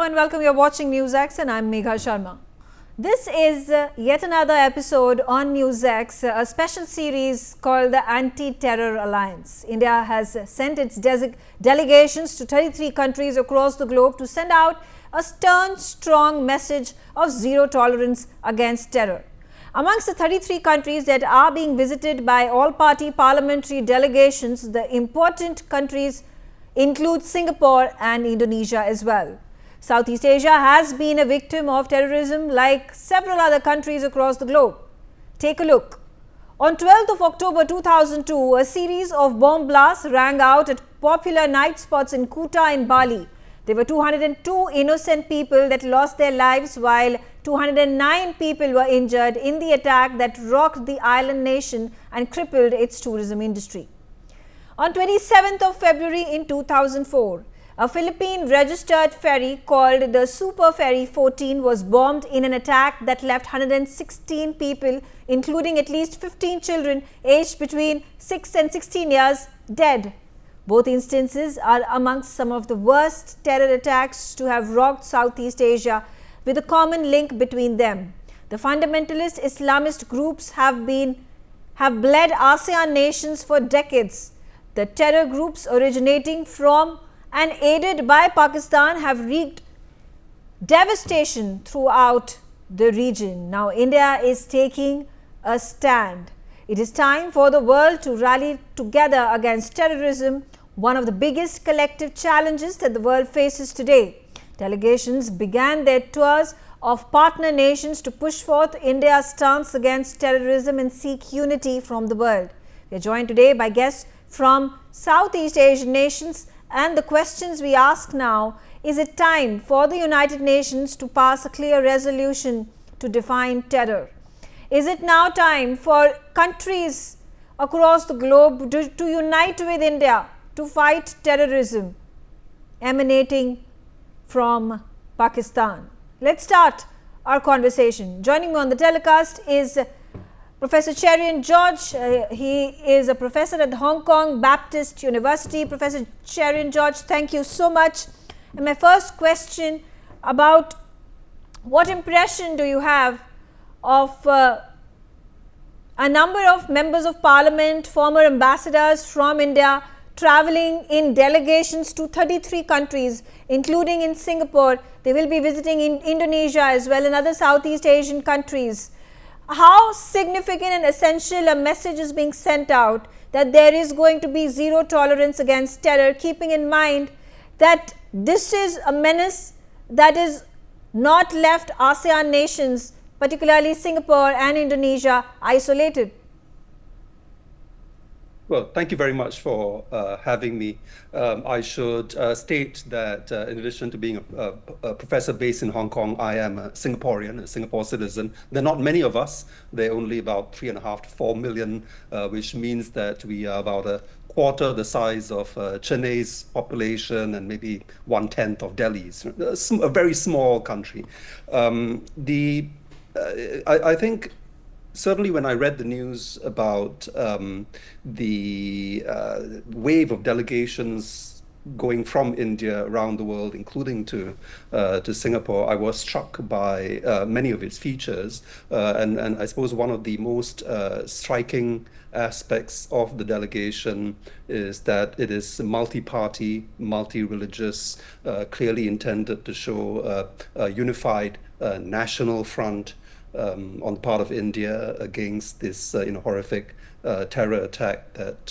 and welcome. You're watching Newsx and I'm Megha Sharma. This is yet another episode on Newsx, a special series called the Anti-Terror Alliance. India has sent its delegations to 33 countries across the globe to send out a stern, strong message of zero tolerance against terror. Amongst the 33 countries that are being visited by all-party parliamentary delegations, the important countries include Singapore and Indonesia as well. Southeast Asia has been a victim of terrorism like several other countries across the globe. Take a look. On 12th of October 2002, a series of bomb blasts rang out at popular night spots in Kuta in Bali. There were 202 innocent people that lost their lives while 209 people were injured in the attack that rocked the island nation and crippled its tourism industry. On 27th of February in 2004, a Philippine registered ferry called the Super Ferry 14 was bombed in an attack that left 116 people, including at least 15 children aged between 6 and 16 years, dead. Both instances are amongst some of the worst terror attacks to have rocked Southeast Asia, with a common link between them. The fundamentalist Islamist groups have bled ASEAN nations for decades. The terror groups originating from and aided by Pakistan have wreaked devastation throughout the region. Now India is taking a stand. It is time for the world to rally together against terrorism, one of the biggest collective challenges that the world faces today. Delegations began their tours of partner nations to push forth India's stance against terrorism and seek unity from the world. We are joined today by guests from Southeast Asian nations, and the questions we ask now: is it time for the United Nations to pass a clear resolution to define terror? Is it now time for countries across the globe to unite with India to fight terrorism emanating from Pakistan? Let's start our conversation. Joining me on the telecast is Professor Cherian George. He is a professor at the Hong Kong Baptist University. Professor Cherian George, thank you so much. And my first question about what impression do you have of a number of members of parliament, former ambassadors from India traveling in delegations to 33 countries, including in Singapore. They will be visiting in Indonesia as well and other Southeast Asian countries. How significant and essential a message is being sent out that there is going to be zero tolerance against terror, keeping in mind that this is a menace that is not left ASEAN nations, particularly Singapore and Indonesia, isolated? Well, thank you very much for having me. I should state that in addition to being a professor based in Hong Kong, I am a Singaporean, a Singapore citizen. There are not many of us. There are only about 3.5 to 4 million, which means that we are about a quarter the size of Chennai's population and maybe 1/10 of Delhi's. A very small country. I think certainly when I read the news about the wave of delegations going from India around the world, including to Singapore, I was struck by many of its features. And I suppose one of the most striking aspects of the delegation is that it is multi-party, multi-religious, clearly intended to show a unified national front on the part of India against this horrific terror attack that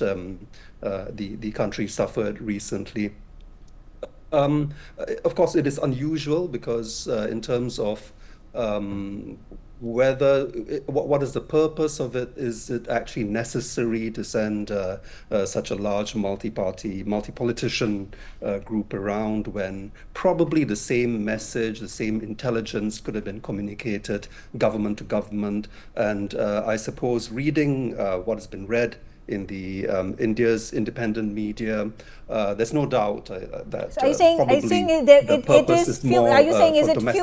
the country suffered recently. Of course, it is unusual because in terms of what is the purpose of it? Is it actually necessary to send such a large multi-party, multi-politician group around when probably the same message, the same intelligence could have been communicated government to government? And I suppose reading what has been read in the India's independent media, there's no doubt that so are you saying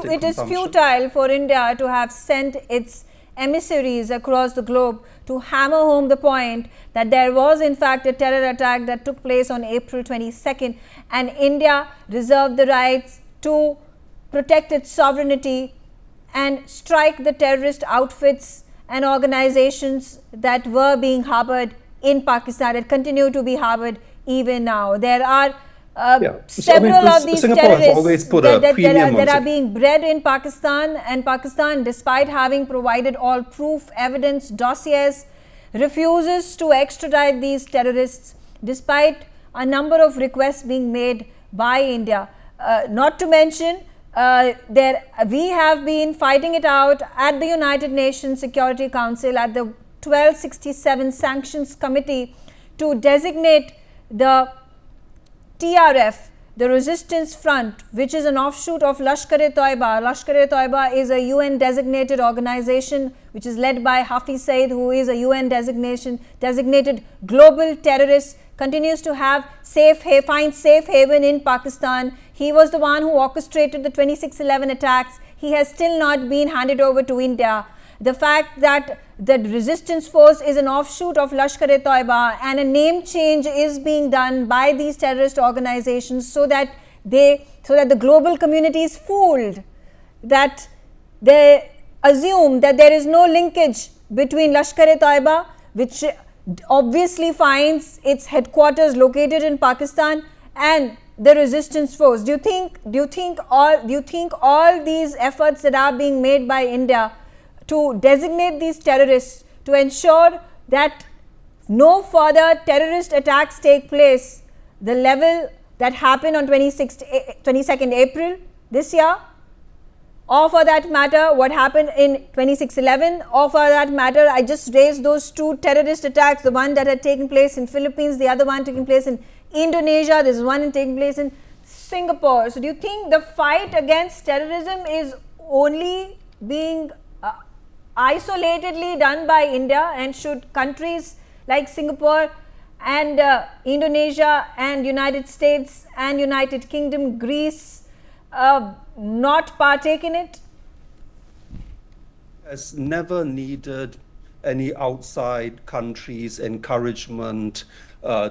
it is futile for India to have sent its emissaries across the globe to hammer home the point that there was in fact a terror attack that took place on April 22nd, and India reserved the rights to protect its sovereignty and strike the terrorist outfits and organizations that were being harbored in Pakistan, that continue to be harbored even now. There are several of these terrorists that are being bred in Pakistan, and Pakistan, despite having provided all proof, evidence, dossiers, refuses to extradite these terrorists despite a number of requests being made by India. Not to mention, we have been fighting it out at the United Nations Security Council, at the 1267 Sanctions Committee, to designate the TRF, the Resistance Front, which is an offshoot of Lashkar-e-Toiba. Lashkar-e-Toiba is a UN designated organization which is led by Hafiz Saeed, who is a UN designated global terrorist, continues to have find safe haven in Pakistan. He was the one who orchestrated the 26/11 attacks. He has still not been handed over to India. The fact that the resistance force is an offshoot of Lashkar-e-Toiba and a name change is being done by these terrorist organizations so that the global community is fooled, that they assume that there is no linkage between Lashkar-e-Toiba, which obviously finds its headquarters located in Pakistan, and the resistance force. Do you think all these efforts that are being made by India to designate these terrorists, to ensure that no further terrorist attacks take place, the level that happened on 22nd April this year, or for that matter what happened in 26/11, or for that matter I just raised those two terrorist attacks, the one that had taken place in Philippines, the other one taking place in Indonesia, this one taking place in Singapore. So do you think the fight against terrorism is only being isolatedly done by India, and should countries like Singapore and Indonesia and United States and United Kingdom, Greece not partake in it? Has never needed any outside countries' encouragement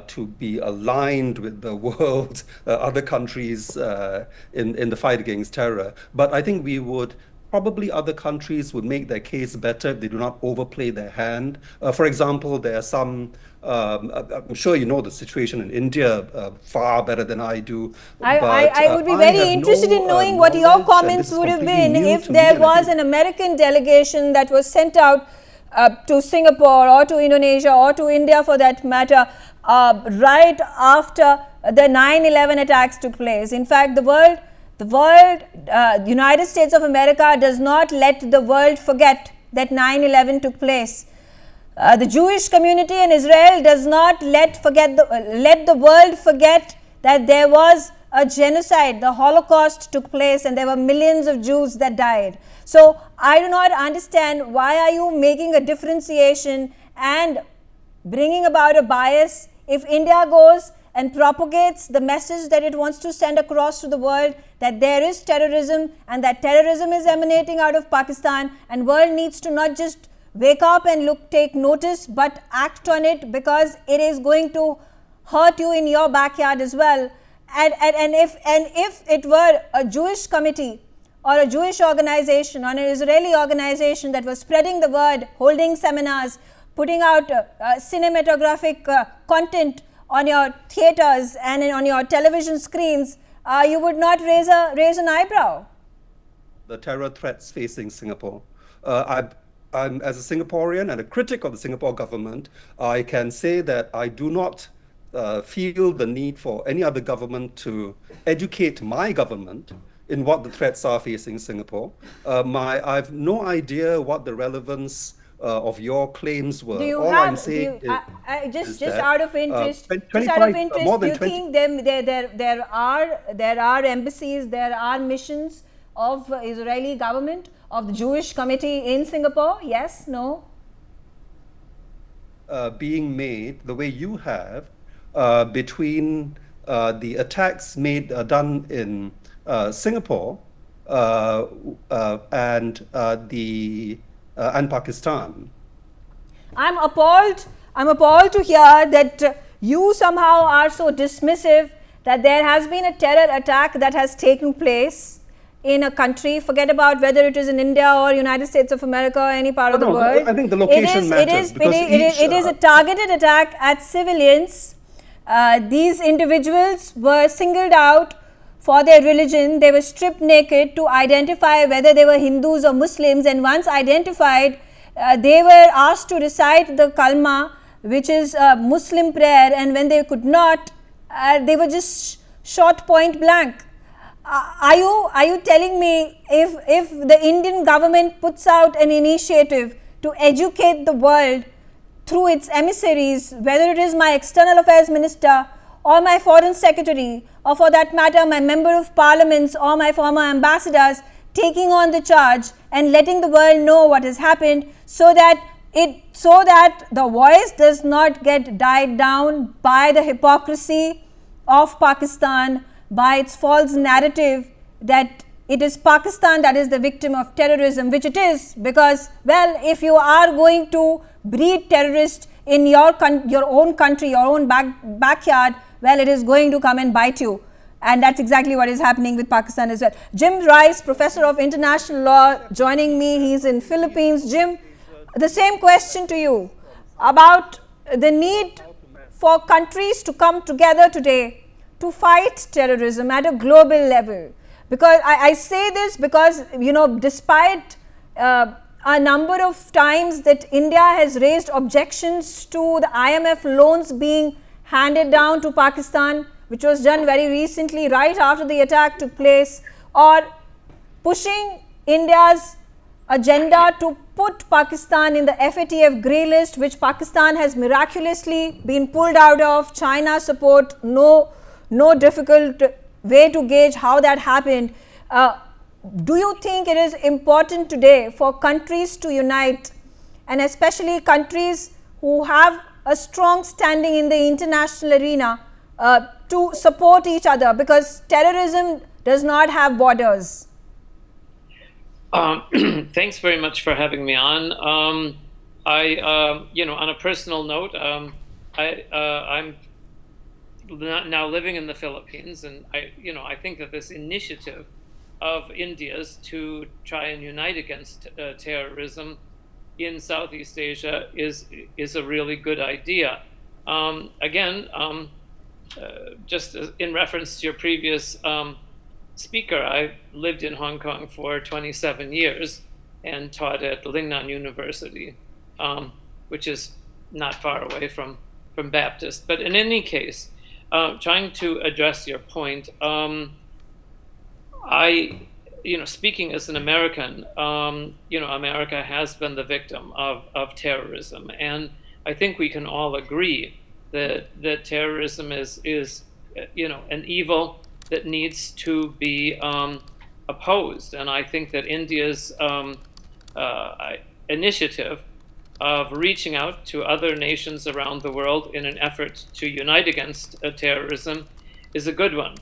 to be aligned with the world, other countries in the fight against terror. But I think probably other countries would make their case better if they do not overplay their hand. For example, there are some, I'm sure you know the situation in India far better than I do. I would be very interested in knowing what your comments would have been if there was an American delegation that was sent out to Singapore or to Indonesia or to India for that matter, right after the 9/11 attacks took place. In fact, the United States of America does not let the world forget that 9/11 took place. The Jewish community in Israel does not let the world forget that there was a genocide, the Holocaust took place, and there were millions of Jews that died. So I do not understand, why are you making a differentiation and bringing about a bias if India goes and propagates the message that it wants to send across to the world, that there is terrorism and that terrorism is emanating out of Pakistan, and world needs to not just wake up and take notice, but act on it, because it is going to hurt you in your backyard as well. And if it were a Jewish committee or a Jewish organization or an Israeli organization that was spreading the word, holding seminars, putting out cinematographic content on your theaters and on your television screens, you would not raise an eyebrow. The terror threats facing Singapore. I'm, as a Singaporean and a critic of the Singapore government, I can say that I do not feel the need for any other government to educate my government in what the threats are facing Singapore. I have no idea what the relevance of your claims were. Just out of interest, do you think there are embassies, there are missions of Israeli government, of the Jewish committee in Singapore? Yes, no? Being made the way you have between the attacks done in Singapore and Pakistan. I'm appalled to hear that you somehow are so dismissive that there has been a terror attack that has taken place in a country, forget about whether it is in India or United States of America or any part of the world. I think the location matters. It is a targeted attack at civilians. These individuals were singled out for their religion. They were stripped naked to identify whether they were Hindus or Muslims, and once identified, they were asked to recite the kalma, which is a Muslim prayer, and when they could not, they were just shot point blank. Are you telling me if the Indian government puts out an initiative to educate the world through its emissaries, whether it is my external affairs minister or my foreign secretary, or for that matter my member of parliaments or my former ambassadors, taking on the charge and letting the world know what has happened, so that the voice does not get died down by the hypocrisy of Pakistan, by its false narrative that it is Pakistan that is the victim of terrorism, which it is, because, well, if you are going to breed terrorists in your own country, your own backyard, well, it is going to come and bite you. And that's exactly what is happening with Pakistan as well. Jim Rice, professor of international law, joining me. He's in Philippines. Jim, the same question to you about the need for countries to come together today to fight terrorism at a global level. Because I say this because, despite a number of times that India has raised objections to the IMF loans being handed down to Pakistan, which was done very recently right after the attack took place, or pushing India's agenda to put Pakistan in the FATF grey list, which Pakistan has miraculously been pulled out of. China support, no difficult way to gauge how that happened. Do you think it is important today for countries to unite, and especially countries who have a strong standing in the international arena, to support each other, because terrorism does not have borders? Thanks very much for having me on. On a personal note, I'm now living in the Philippines, and I think that this initiative of India's to try and unite against terrorism in Southeast Asia is a really good idea. Just in reference to your previous speaker, I lived in Hong Kong for 27 years and taught at Lingnan University, which is not far away from Baptist. But in any case, trying to address your point, speaking as an American, America has been the victim of terrorism, and I think we can all agree that terrorism is an evil that needs to be opposed. And I think that India's initiative of reaching out to other nations around the world in an effort to unite against terrorism is a good one.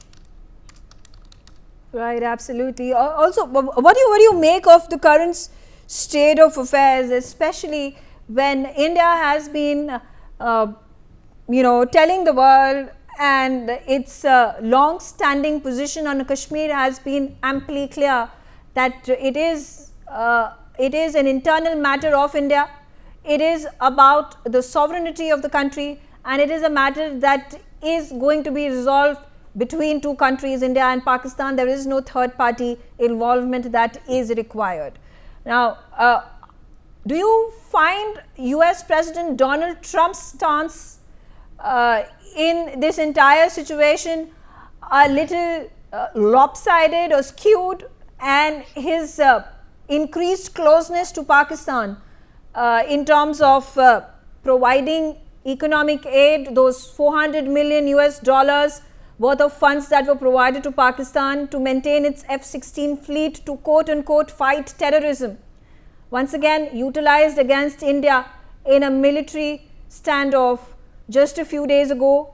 Right, absolutely. Also, what do you make of the current state of affairs, especially when India has been, telling the world, and its long-standing position on Kashmir has been amply clear that it is an internal matter of India. It is about the sovereignty of the country, and it is a matter that is going to be resolved between two countries, India and Pakistan. There is no third-party involvement that is required. Now, do you find US President Donald Trump's stance in this entire situation a little lopsided or skewed, and his increased closeness to Pakistan in terms of providing economic aid, those $400 million US worth of funds that were provided to Pakistan to maintain its F-16 fleet to quote-unquote fight terrorism, once again utilized against India in a military standoff just a few days ago,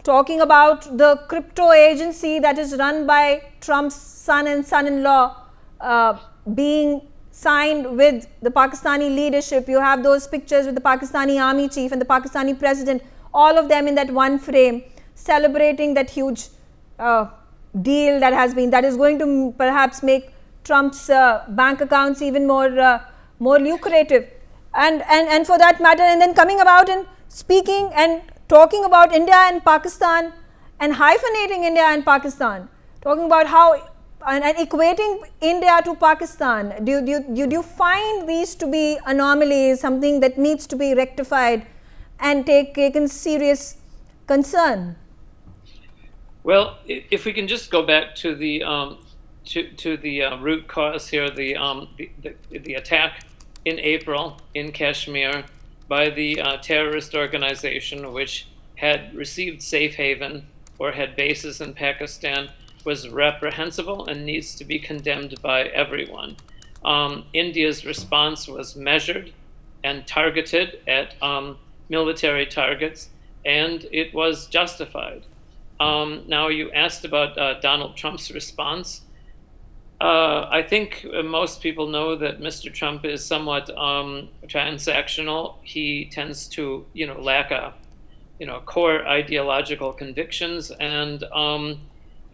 talking about the crypto agency that is run by Trump's son and son-in-law being signed with the Pakistani leadership. You have those pictures with the Pakistani army chief and the Pakistani president, all of them in that one frame, celebrating that huge deal that is going to perhaps make Trump's bank accounts even more lucrative, and for that matter, and then coming about and speaking and talking about India and Pakistan and hyphenating India and Pakistan, talking about how and equating India to Pakistan. Do you find these to be anomalies, something that needs to be rectified and taken serious concern? Well, if we can just go back to the root cause here, the attack in April in Kashmir by the terrorist organization which had received safe haven or had bases in Pakistan was reprehensible and needs to be condemned by everyone. India's response was measured and targeted at military targets, and it was justified. Now, you asked about Donald Trump's response. I think most people know that Mr. Trump is somewhat transactional. He tends to, lack core ideological convictions, and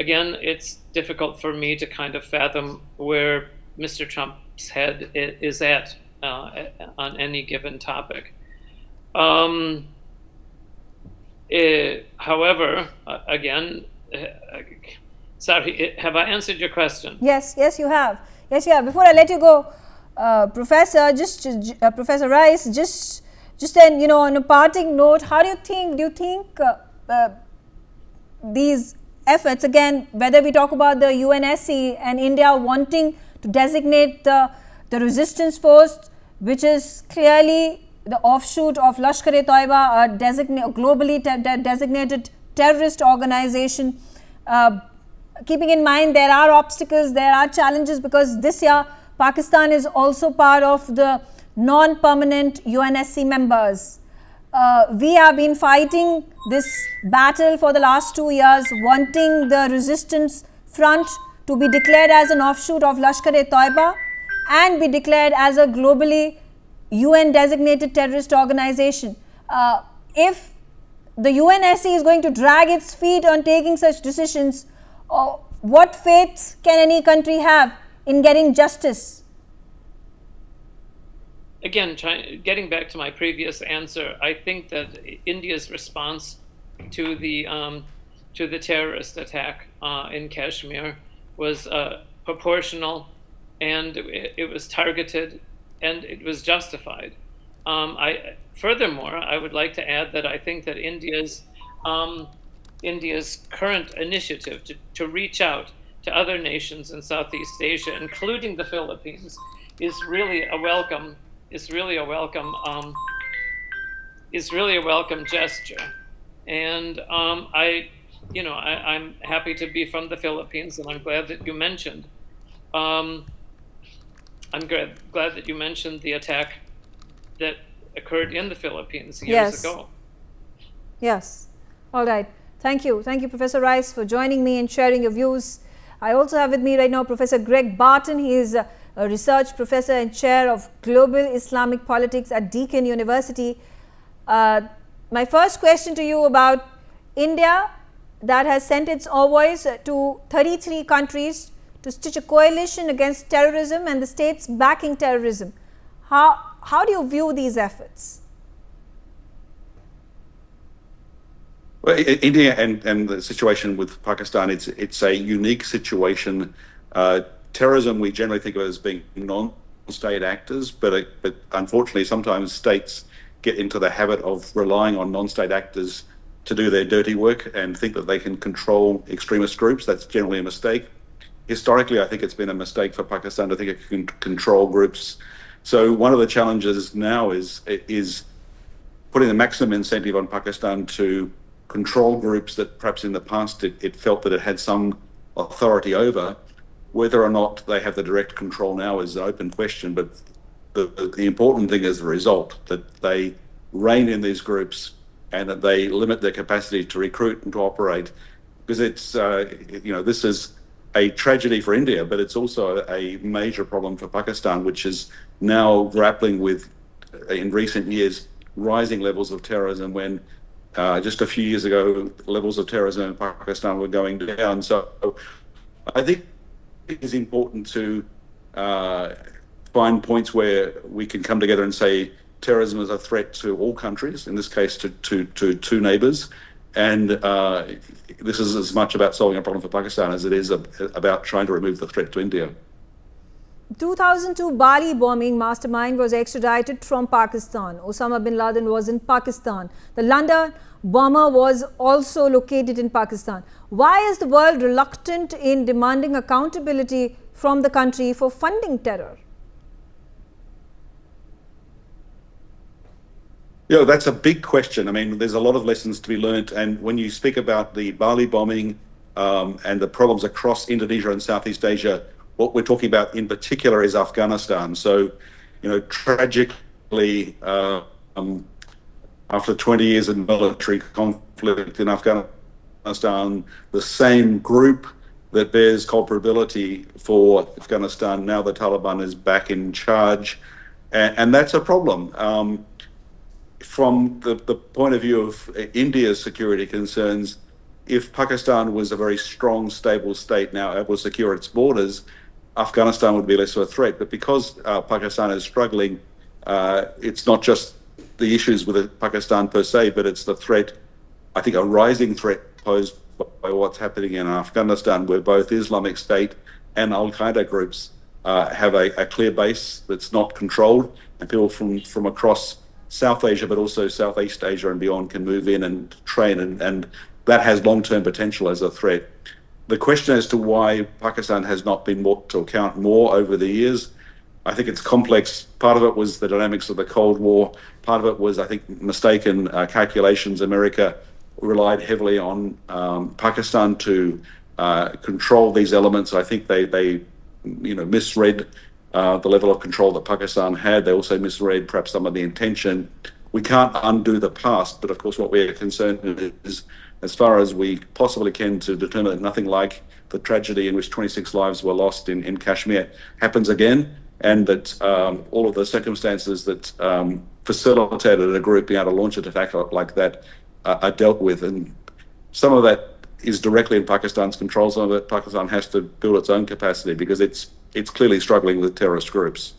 again, it's difficult for me to kind of fathom where Mr. Trump's head is at on any given topic. However, again, sorry, have I answered your question? Yes, you have. Before I let you go, Professor, Professor Rice, just then, on a parting note, how do you think these efforts, again, whether we talk about the UNSC and India wanting to designate the resistance force, which is clearly the offshoot of Lashkar-e-Taiba, a globally designated terrorist organization, keeping in mind there are obstacles, there are challenges, because this year Pakistan is also part of the non-permanent UNSC members. We have been fighting this battle for the last 2 years, wanting the resistance front to be declared as an offshoot of Lashkar-e-Taiba and be declared as a globally UN designated terrorist organization. If the UNSC is going to drag its feet on taking such decisions, what faith can any country have in getting justice? Again, getting back to my previous answer, I think that India's response to the terrorist attack in Kashmir was proportional, and it was targeted, and it was justified. Furthermore, I would like to add that I think that India's current initiative to reach out to other nations in Southeast Asia, including the Philippines, is really a welcome gesture. And I'm happy to be from the Philippines, and I'm glad that you mentioned. I'm glad that you mentioned the attack that occurred in the Philippines years ago. Yes. All right. Thank you, Professor Rice, for joining me and sharing your views. I also have with me right now Professor Greg Barton. He is a research professor and chair of global Islamic politics at Deakin University. My first question to you about India, that has sent its envoys to 33 countries to stitch a coalition against terrorism and the states backing terrorism. How do you view these efforts? Well, India and the situation with Pakistan, it's a unique situation. Terrorism, we generally think of it as being non-state actors, but unfortunately sometimes states get into the habit of relying on non-state actors to do their dirty work and think that they can control extremist groups. That's generally a mistake. Historically, I think it's been a mistake for Pakistan to think it can control groups. So one of the challenges now is putting the maximum incentive on Pakistan to control groups that perhaps in the past it felt that it had some authority over. Whether or not they have the direct control now is an open question, but the important thing is the result, that they rein in these groups and that they limit their capacity to recruit and to operate. Because it's, this is a tragedy for India, but it's also a major problem for Pakistan, which is now grappling with, in recent years, rising levels of terrorism when Just a few years ago, levels of terrorism in Pakistan were going down. So I think it is important to find points where we can come together and say terrorism is a threat to all countries, in this case to two neighbours. And this is as much about solving a problem for Pakistan as it is about trying to remove the threat to India. 2002 Bali bombing mastermind was extradited from Pakistan. Osama bin Laden was in Pakistan. The London bomber was also located in Pakistan. Why is the world reluctant in demanding accountability from the country for funding terror? Yeah, that's a big question. I mean, there's a lot of lessons to be learnt. And when you speak about the Bali bombing and the problems across Indonesia and Southeast Asia, what we're talking about in particular is Afghanistan. So, tragically, after 20 years of military conflict in Afghanistan, the same group that bears culpability for Afghanistan, now the Taliban is back in charge. And that's a problem. From the point of view of India's security concerns, if Pakistan was a very strong, stable state now able to secure its borders, Afghanistan would be less of a threat. But because Pakistan is struggling, it's not just the issues with Pakistan per se, but it's the threat, I think a rising threat posed by what's happening in Afghanistan, where both Islamic State and Al-Qaeda groups have a clear base that's not controlled, and people from across South Asia, but also Southeast Asia and beyond can move in and train, and that has long-term potential as a threat. The question as to why Pakistan has not been brought to account more over the years, I think it's complex. Part of it was the dynamics of the Cold War. Part of it was, I think, mistaken calculations. America relied heavily on Pakistan to control these elements. I think they misread the level of control that Pakistan had. They also misread perhaps some of the intention. We can't undo the past, but of course what we're concerned with is, as far as we possibly can, to determine that nothing like the tragedy in which 26 lives were lost in Kashmir happens again, and that all of the circumstances that facilitated a group being able to launch an attack like that are dealt with. And some of that is directly in Pakistan's control. Some of it Pakistan has to build its own capacity because it's clearly struggling with terrorist groups.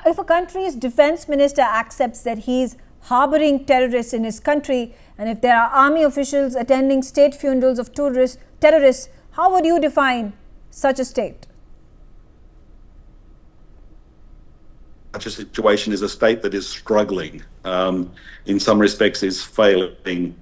If a country's defense minister accepts that he's harboring terrorists in his country, and if there are army officials attending state funerals of terrorists, how would you define such a state? Such a situation is a state that is struggling, in some respects is failing.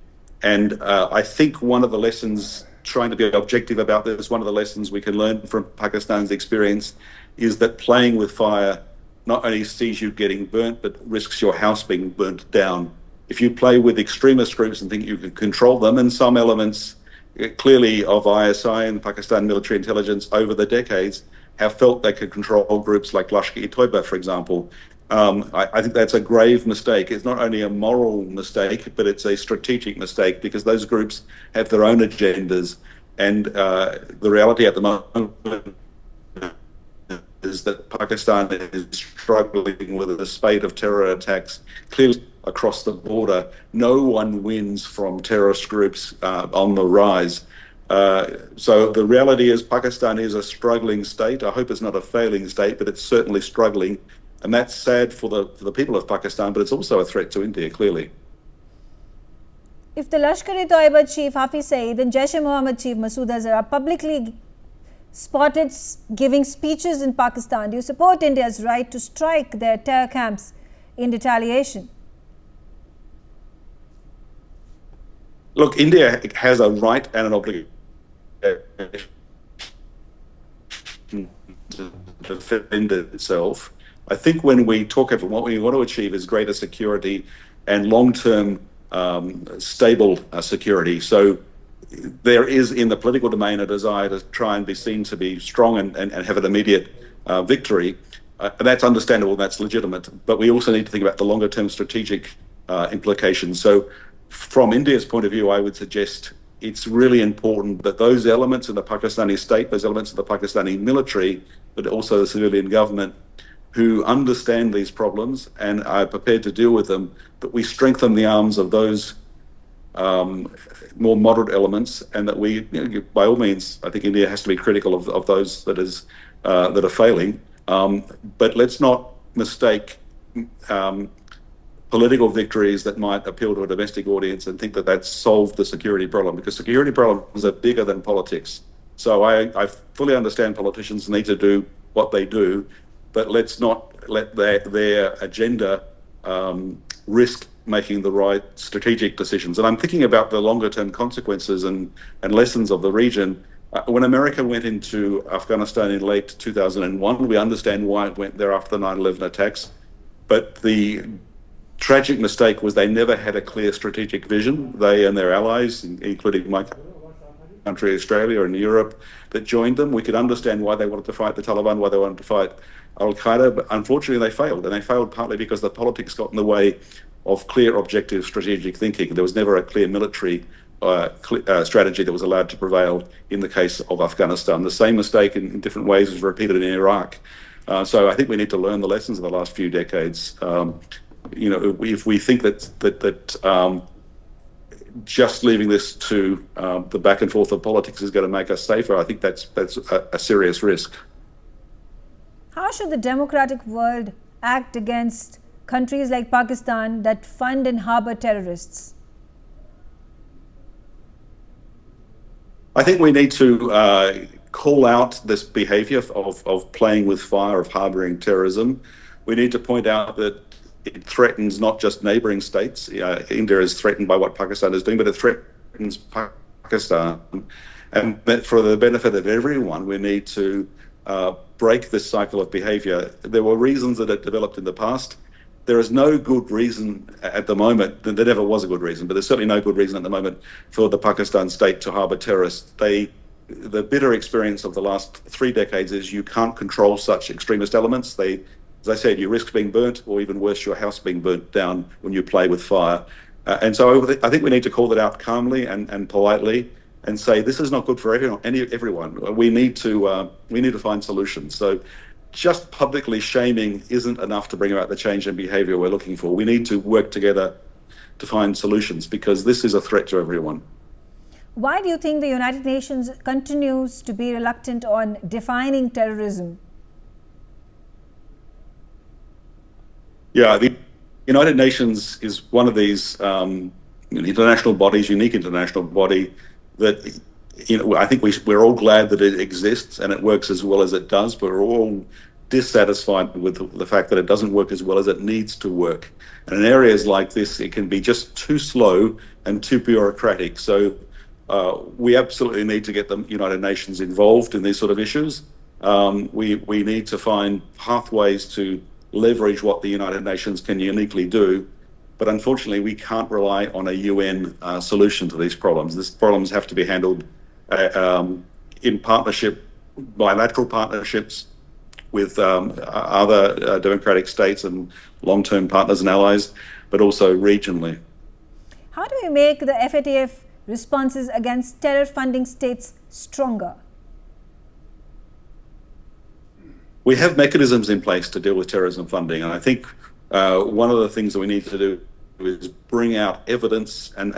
And I think one of the lessons, trying to be objective about this, one of the lessons we can learn from Pakistan's experience is that playing with fire not only sees you getting burnt, but risks your house being burnt down. If you play with extremist groups and think you can control them, and some elements clearly of ISI and Pakistan military intelligence over the decades have felt they could control groups like Lashkar-e-Toiba, for example. I think that's a grave mistake. It's not only a moral mistake, but it's a strategic mistake, because those groups have their own agendas. And the reality at the moment is that Pakistan is struggling with a spate of terror attacks clearly across the border. No one wins from terrorist groups on the rise. So the reality is Pakistan is a struggling state. I hope it's not a failing state, but it's certainly struggling. And that's sad for the people of Pakistan, but it's also a threat to India, clearly. If the Lashkar-e-Toiba chief Hafiz Saeed and Jaish-e-Mohammed chief Masood Azhar are publicly spotted giving speeches in Pakistan, do you support India's right to strike their terror camps in retaliation? Look, India has a right and an obligation to defend itself. I think when we talk about what we want to achieve is greater security and long-term stable security. So there is in the political domain a desire to try and be seen to be strong and have an immediate victory. That's understandable, that's legitimate. But we also need to think about the longer-term strategic implications. So from India's point of view, I would suggest it's really important that those elements in the Pakistani state, those elements of the Pakistani military, but also the civilian government, who understand these problems and are prepared to deal with them, that we strengthen the arms of those more moderate elements, and that we, by all means, I think India has to be critical of those that are failing. But let's not mistake political victories that might appeal to a domestic audience and think that that's solved the security problem, because security problems are bigger than politics. So I fully understand politicians need to do what they do, but let's not let their agenda risk making the right strategic decisions. And I'm thinking about the longer term consequences and lessons of the region. When America went into Afghanistan in late 2001, we understand why it went there after the 9/11 attacks. But the tragic mistake was they never had a clear strategic vision, they and their allies, including my country, Australia, and Europe, that joined them. We could understand why they wanted to fight the Taliban, why they wanted to fight Al-Qaeda, but unfortunately they failed. And they failed partly because the politics got in the way of clear, objective strategic thinking. There was never a clear military strategy that was allowed to prevail in the case of Afghanistan. The same mistake in different ways was repeated in Iraq. So I think we need to learn the lessons of the last few decades. If we think that just leaving this to the back and forth of politics is going to make us safer, I think that's a serious risk. How should the democratic world act against countries like Pakistan that fund and harbor terrorists? I think we need to call out this behavior of playing with fire, of harboring terrorism. We need to point out that it threatens not just neighboring states. India is threatened by what Pakistan is doing, but it threatens Pakistan. And that for the benefit of everyone, we need to break this cycle of behavior. There were reasons that it developed in the past. There is no good reason at the moment, there never was a good reason, but there's certainly no good reason at the moment for the Pakistan state to harbour terrorists. The bitter experience of the last 3 decades is you can't control such extremist elements. As I said, you risk being burnt, or even worse, your house being burnt down when you play with fire. And so I think we need to call that out calmly and politely and say this is not good for everyone. We need to find solutions. So just publicly shaming isn't enough to bring about the change in behaviour we're looking for. We need to work together to find solutions, because this is a threat to everyone. Why do you think the United Nations continues to be reluctant on defining terrorism? Yeah, the United Nations is one of these international bodies, unique international body that, I think we're all glad that it exists and it works as well as it does, but we're all dissatisfied with the fact that it doesn't work as well as it needs to work. And in areas like this, it can be just too slow and too bureaucratic. So we absolutely need to get the United Nations involved in these sort of issues. We need to find pathways to leverage what the United Nations can uniquely do. But unfortunately, we can't rely on a UN solution to these problems. These problems have to be handled in partnership, bilateral partnerships with other democratic states and long-term partners and allies, but also regionally. How do we make the FATF responses against terror funding states stronger? We have mechanisms in place to deal with terrorism funding, and I think one of the things that we need to do is bring out evidence and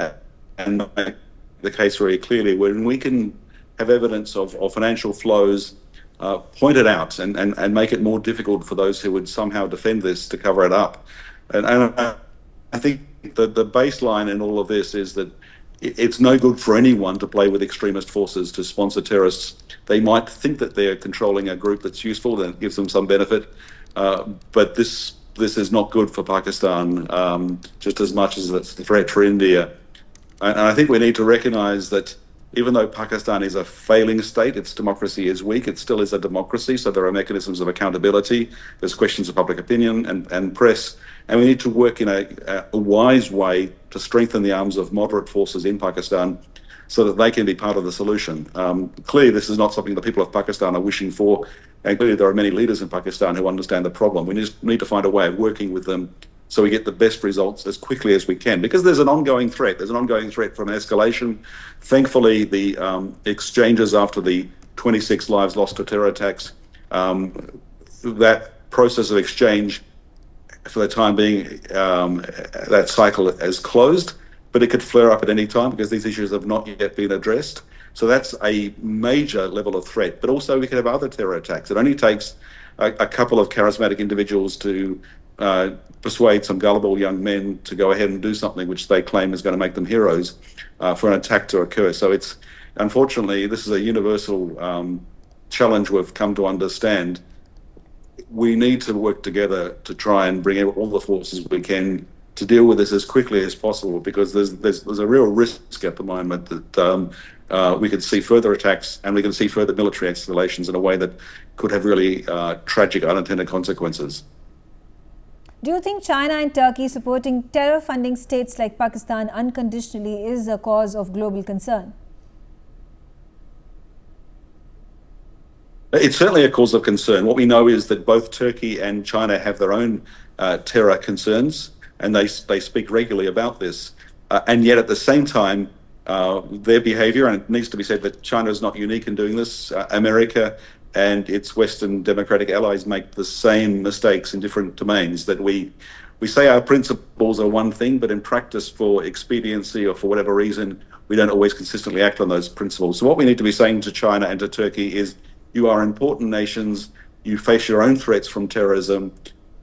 make the case very clearly. When we can have evidence of financial flows, point it out and make it more difficult for those who would somehow defend this to cover it up. And I think the baseline in all of this is that it's no good for anyone to play with extremist forces, to sponsor terrorists. They might think that they're controlling a group that's useful, that gives them some benefit, but this is not good for Pakistan, just as much as it's a threat for India. And I think we need to recognise that even though Pakistan is a failing state, its democracy is weak, it still is a democracy, so there are mechanisms of accountability, there's questions of public opinion and press, and we need to work in a wise way to strengthen the arms of moderate forces in Pakistan so that they can be part of the solution. Clearly, this is not something the people of Pakistan are wishing for, and clearly there are many leaders in Pakistan who understand the problem. We just need to find a way of working with them so we get the best results as quickly as we can, because there's an ongoing threat. There's an ongoing threat from escalation. Thankfully, the exchanges after the 26 lives lost to terror attacks, that process of exchange, for the time being, that cycle has closed. but it could flare up at any time because these issues have not yet been addressed. So that's a major level of threat. But also we could have other terror attacks. It only takes a couple of charismatic individuals to persuade some gullible young men to go ahead and do something which they claim is going to make them heroes for an attack to occur. So it's, unfortunately, this is a universal challenge we've come to understand. We need to work together to try and bring all the forces we can to deal with this as quickly as possible, because there's a real risk at the moment that we could see further attacks and we can see further military escalations in a way that could have really tragic unintended consequences. Do you think China and Turkey supporting terror funding states like Pakistan unconditionally is a cause of global concern? It's certainly a cause of concern. What we know is that both Turkey and China have their own terror concerns, and they speak regularly about this. And yet at the same time, their behavior, and it needs to be said that China is not unique in doing this, America and its Western democratic allies make the same mistakes in different domains, that we say our principles are one thing, but in practice, for expediency or for whatever reason, we don't always consistently act on those principles. So what we need to be saying to China and to Turkey is, you are important nations, you face your own threats from terrorism.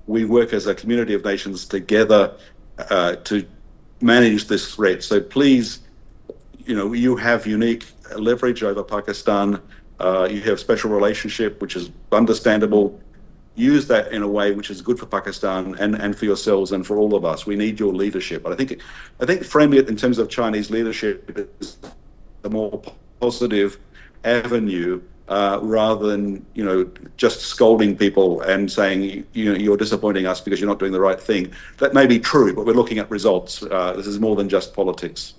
We work as a community of nations together to manage this threat. So please, you have unique leverage over Pakistan. You have special relationship, which is understandable. Use that in a way which is good for Pakistan and for yourselves and for all of us. We need your leadership. But I think framing it in terms of Chinese leadership is a more positive avenue, rather than just scolding people and saying you're disappointing us because you're not doing the right thing. That may be true, but we're looking at results. This is more than just politics.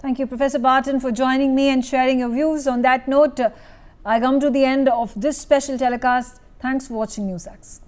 Thank you, Professor Barton, for joining me and sharing your views. On that note, I come to the end of this special telecast. Thanks for watching Newsx.